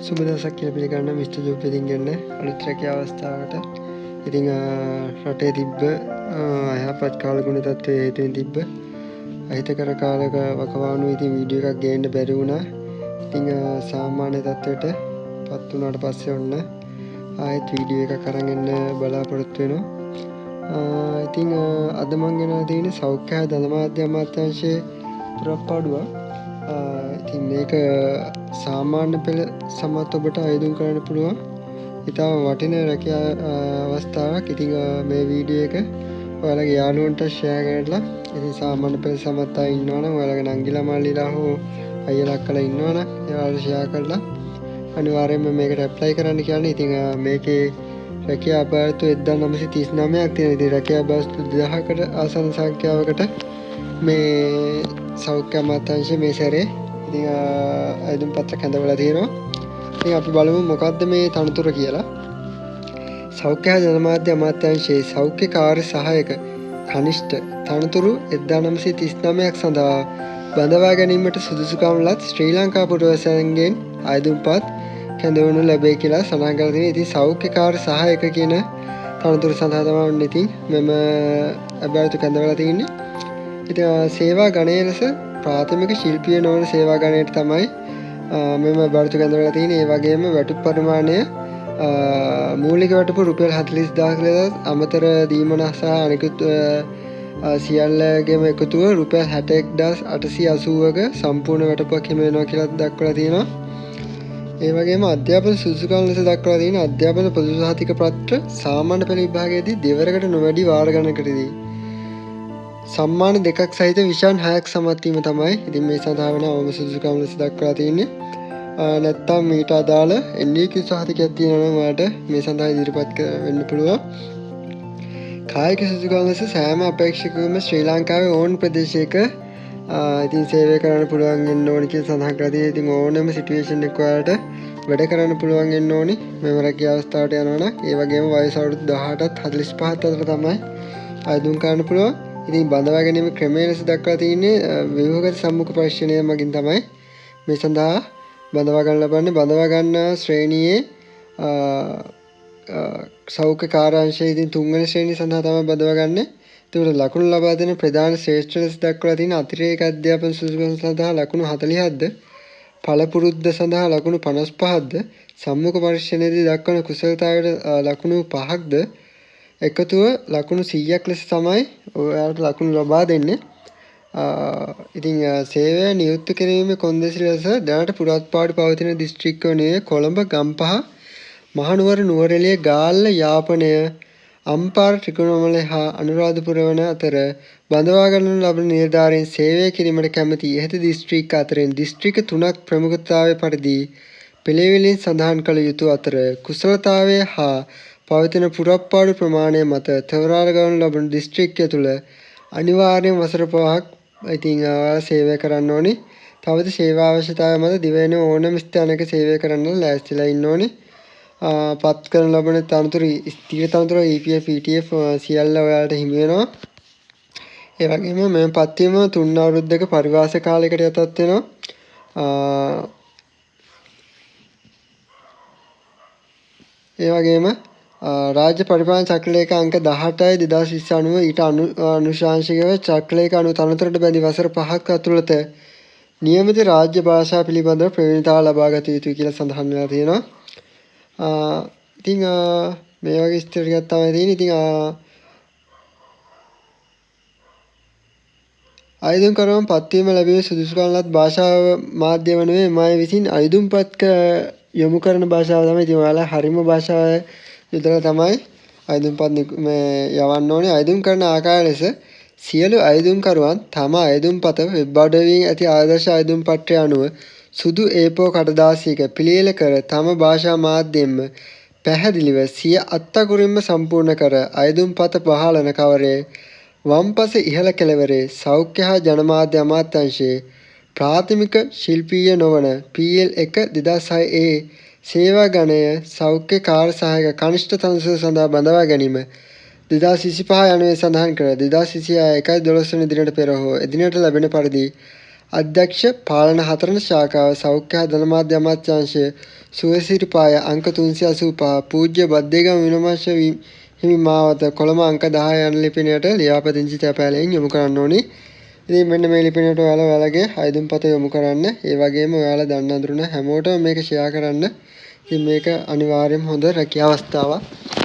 සුබ දවසක් කියලා පිළිගන්න මිස්ටර් ජෝබ් ඉතින් ගන්න අලුත් රැකියාව අවස්ථාවකට. ඉතින් රටේ තිබ්බ අයහපත් කාලගුණ තත්ත්වයේ හේතුවෙන් තිබ්බ අහිතකර කාලක වකවානු ඉතින් වීඩියෝ එකක් ගේන්න බැරි වුණා. ඉතින් සාමාන්‍ය තත්ත්වයට පත් වුණාට පස්සේ ඔන්න ආයෙත් වීඩියෝ එකක් අරන් එන්න බලාපොරොත්තු වෙනවා. ඉතින් අද මම ගෙනලා තියෙන්නේ සෞඛ්‍ය හා ධනමාධ්‍ය අමාත්‍යාංශයේ පුරප්පාඩුවක්. ඉතින් මේක සාමාන්‍ය පෙළ සමත් ඔබට අයදුම් කරන්න පුළුවන් ඉතාම වටින රැකියා අවස්ථාවක්. ඉතින් මේ වීඩියෝ එක ඔයාලගේ යාළුවන්ට ෂෙයා කරලා ඉතින් සාමාන්‍ය පෙළ සමත් අය ඉන්නවනම් ඔයාලගේ නංගිලා මල්ලිලා හෝ අයියලා අක්කලා ඉන්නවනම් එයාලට ෂෙයා කරලා අනිවාර්යයෙන්ම මේකට ඇප්ලයි කරන්න කියන්නේ. ඉතින් මේකේ රැකියා අභාරතු 1939ක් තියෙනවා. ඉතින් රැකියා අභාරතු 2000කට ආසන්න සංඛ්‍යාවකට මේ සෞඛ්‍ය අමාත්‍යාංශයේ මේ සැරේ ඉතින් අයදුම් පත්‍රයක් හැඳවලා තියෙනවා. ඉතින් අපි බලමු මොකක්ද මේ තනතුර කියලා. සෞඛ්‍ය ජනමාධ්‍ය අමාත්‍යාංශයේ සෞඛ්‍ය කාර්ය සහායක කනිෂ්ඨ තනතුරු 1939ක් සඳහා බඳවා ගැනීමට සුදුසුකම් ලත් ශ්‍රී ලංකා පුරවැසියන්ගෙන් අයදුම්පත් කැඳවනු ලැබේ කියලා සඳහන් කරලා තියෙනවා. ඉතින් සෞඛ්‍ය කාර්ය සහායක කියන තනතුර සඳහා තමයි ඉතින් මෙම අභාරතු කැඳවලා තියෙන්නේ. ඉතින් සේවා ගණයේ ලෙස ප්‍රාථමික ශිල්පීය නොවන සේවා ගණයට තමයි මෙම අභාරතු කැඳවලා තියෙන්නේ. ඒ වගේම වැටුප් පරිමාණය මූලික වැටුප රුපියල් 40000 අමතර දීමන සහ අනිකුත් සියල්ලගේම එකතුව රුපියල් 61880ක සම්පූර්ණ වැටුපක් හිමි වෙනවා කියලා දක්වලා තියෙනවා. ඒ වගේම අධ්‍යාපන සුදුසුකම් ලෙස දක්වලා තියෙන අධ්‍යාපන පොදු සහතික පත්‍ර සාමාන්‍ය පෙළ විභාගයේදී දෙවරකට නොවැඩි වාර ගණනකදී සම්මාන දෙකක් සහිත විෂයන් 6ක් සමත් වීම තමයි ඉතින් මේ සඳහා වෙන අවම සුදුසුකම් ලෙස දක්වලා තියෙන්නේ. නැත්තම් මීට අදාළ NEQ සහතිකයක් තියෙනවා නම් ඔයාලට මේ සඳහා ඉදිරිපත් වෙන්න පුළුවන්. කායික සුදුසුකම් ලෙස සෑම අපේක්ෂකවම ශ්‍රී ලංකාවේ ඕන ප්‍රදේශයක ඉතින් සේවය කරන්න පුළුවන් වෙන්න ඕනි කියලා සඳහන් කරලා තියෙනවා. ඉතින් ඕනම සිටුේෂන් එකක ඔයාලට වැඩ කරන්න පුළුවන් වෙන්න ඕනි මෙම රැකියා අවස්ථාවට යනවා නම්. ඒ වගේම වයස අවුරුදු 18ත් 45ත් අතර තමයි අයදුම් කරන්න පුළුවන්. ඉතින් බඳවා ගැනීම ක්‍රමය ලෙස දක්වලා තියෙන්නේ ව්‍යුහගත සම්මුඛ පරීක්ෂණය මගින් තමයි මේ සඳහා බඳවා ගන්න ලබන්නේ. බඳවා ගන්න ශ්‍රේණියේ සෞඛ්‍ය කාර්යාංශයේ ඉතින් 3 වෙනි ශ්‍රේණිය සඳහා තමයි බඳවා ගන්න. ඒකට ලකුණු ලබා දෙන ප්‍රධාන ශ්‍රේෂ්ඨ ලෙස දක්වලා තියෙන අතිරේක අධ්‍යාපන සුදුසුකම් සඳහා ලකුණු 40ක්ද පළපුරුද්ද සඳහා ලකුණු 55ක්ද සම්මුඛ පරීක්ෂණයේදී දක්වන කුසලතාවයට ලකුණු 5ක්ද එකතුව ලකුණු 100ක් ලෙස තමයි ඔයාලට ලකුණු ලබා දෙන්නේ. ඉතින් සේවය නියුක්ත කිරීමේ කොන්දේසි ලෙස දැනට පුරත්පාඩු පවතින දිස්ත්‍රික්ක වනේ කොළඹ, ගම්පහ, මහනුවර, නුවරඑළිය, ගාල්ල, යාපනය, අම්පාර, ත්‍රිකුණාමලය හා අනුරාධපුර වන අතර බඳවා ගන්නු ලබන නිලධාරීන් සේවය කිරීමට කැමැති ඉහත දිස්ත්‍රික්ක අතරින් දිස්ත්‍රික්ක 3ක් ප්‍රමුඛතාවය පරිදි පිළිවෙලින් සඳහන් කළ යුතු අතර කුසලතාවය හා පවතින පුරප්පාඩු ප්‍රමාණය මත තවරාර ගනු ලබන දිස්ත්‍රික්කය තුළ අනිවාර්යයෙන් වසර 5ක් ඉතින් සේවය කරන්න ඕනි. තවද සේවා අවශ්‍යතාවය මත දිවෙන ඕනම ස්ථානයක සේවය කරන්න ලෑස්තිලා ඉන්න ඕනි. පත් කරන ලබන තනතුරු ස්ථිර තනතුර EPF ETF සියල්ල ඔයාලට හිමි වෙනවා. ඒ වගේම මේ පත්වීම 3 අවුරුද්දක පරිවාස කාලයකට යටත් වෙනවා. ඒ වගේම රාජ්‍ය පරිපාලන චක්‍රලේඛ අංක 18 2020 අනුව ඊට අනුශාංශිකව චක්‍රලේඛ අනුව තනතුරට බැඳි වසර 5ක් ඇතුළත නියමිත රාජ්‍ය භාෂා පිළිබඳව ප්‍රවීණතාව ලබා ගත යුතුයි කියලා සඳහන් වෙලා තියෙනවා. ඉතින් මේ වගේ විස්තර ටිකක් තමයි තියෙන්නේ. ඉතින් අයදුම් කරවම පත්වීම ලැබීමේ සුදුසුකම් ලත් භාෂාව මාධ්‍ය වනුයේ එමයි විසින් අයදුම්පත් යොමු කරන භාෂාව තමයි. ඉතින් ඔයාලා හරිම භාෂාව යොදලා තමයි අයදුම්පත් මේ යවන්න ඕනේ. අයදුම් කරන ආකාරය ලෙස සියලු අයදුම්කරුවන් තම අයදුම්පත වෙබ් අඩවියෙන් ඇති ආදර්ශ අයදුම් පත්‍රය අනුව සුදු A4 කඩදාසියක පිළියෙල කර තම භාෂා මාධ්‍යයෙන්ම පැහැදිලිව සිය අත්තකුරින්ම සම්පූර්ණ කර අයදුම්පත බහලන කවරේ වම්පස ඉහළ කෙළවරේ සෞඛ්‍ය හා ජනමාධ්‍ය අමාත්‍යාංශයේ ප්‍රාථමික ශිල්පීය නොවන PL1 2006A සේවා ගණය සෞඛ්‍ය කාර්ය සහායක කනිෂ්ඨ තනතුර සඳහා බඳවා ගැනීම 2025 යනුවෙන් සඳහන් කර 2026 1/12 වෙනි දිනට පෙර හෝ එදිනට ලැබෙන පරිදි අධ්‍යක්ෂ පාලන 4 ශාඛාව සෞඛ්‍ය හා ධනමාධ්‍ය අමාත්‍යාංශය සුවසිරිපාය අංක 385 පූජ්‍ය බද්දේගම විනමස්ස හිමි මාවත කොළඹ අංක 10 යන ලිපිනයට ලියාපදිංචි තැපෑලෙන් යොමු කරන්න ඕනි. ඉතින් මෙන්න මේ ලිපිනයට ඔයාලගේ ආයුධම්පත යොමු කරන්න. ඒ වගේම ඔයාලා දන්න අඳුරන හැමෝටම මේක ෂෙයා කරන්න. ඉතින් මේක අනිවාර්යයෙන්ම හොඳ රැකියා අවස්ථාවක්.